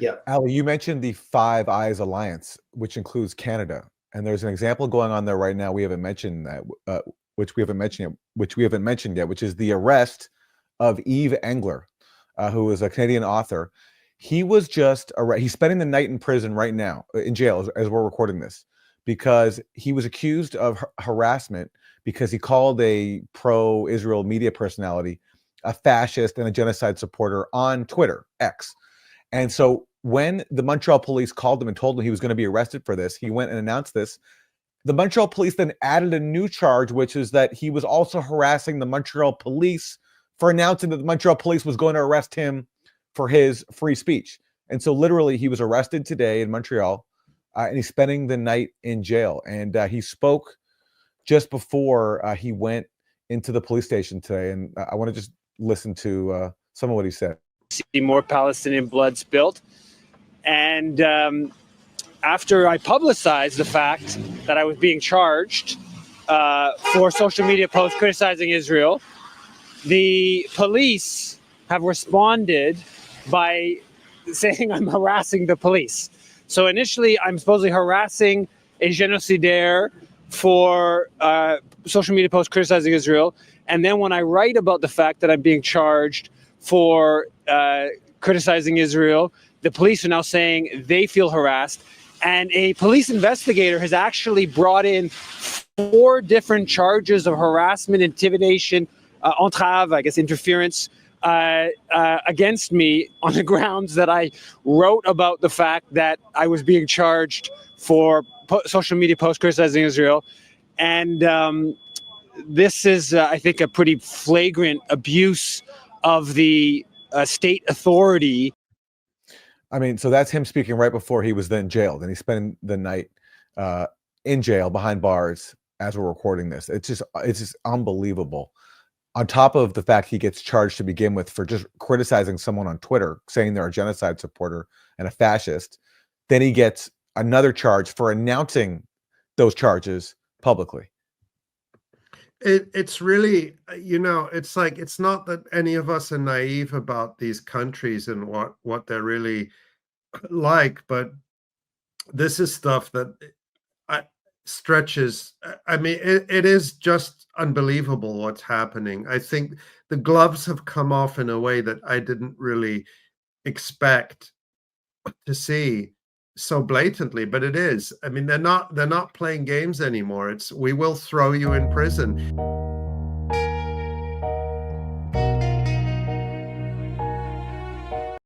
Yeah. Ali, you mentioned the Five Eyes Alliance, which includes Canada, and there's an example going on there right now. We haven't mentioned that, which we haven't mentioned yet, which is the arrest of Yves Engler, who is a Canadian author. He was just he's spending the night in prison right now, in jail, as we're recording this, because he was accused of harassment because he called a pro-Israel media personality a fascist and a genocide supporter on Twitter, X. And so when the Montreal police called him and told him he was going to be arrested for this, he went and announced this. The Montreal police then added a new charge, which is that he was also harassing the Montreal police for announcing that the Montreal police was going to arrest him for his free speech. And so literally he was arrested today in Montreal, and he's spending the night in jail. And he spoke just before he went into the police station today. And I want to just listen to some of what he said. See more Palestinian blood spilled. And after I publicized the fact that I was being charged for social media posts criticizing Israel, the police have responded by saying I'm harassing the police. So initially, I'm supposedly harassing a genocidaire for social media posts criticizing Israel. And then when I write about the fact that I'm being charged for criticizing Israel, the police are now saying they feel harassed. And a police investigator has actually brought in 4 different charges of harassment, intimidation, entrave, I guess interference, against me on the grounds that I wrote about the fact that I was being charged for social media posts criticizing Israel. And this is, I think, a pretty flagrant abuse of the state authority. I mean, so that's him speaking right before he was then jailed, and he's spending the night in jail behind bars as we're recording this. It's just unbelievable. On top of the fact he gets charged to begin with for just criticizing someone on Twitter, saying they're a genocide supporter and a fascist, then he gets another charge for announcing those charges publicly. It's really, it's like, it's not that any of us are naive about these countries and what they're really like, but this is stuff that stretches. I mean, it is just unbelievable what's happening. I think the gloves have come off in a way that I didn't really expect to see so blatantly, but it is. I mean, they're not playing games anymore. It's, we will throw you in prison.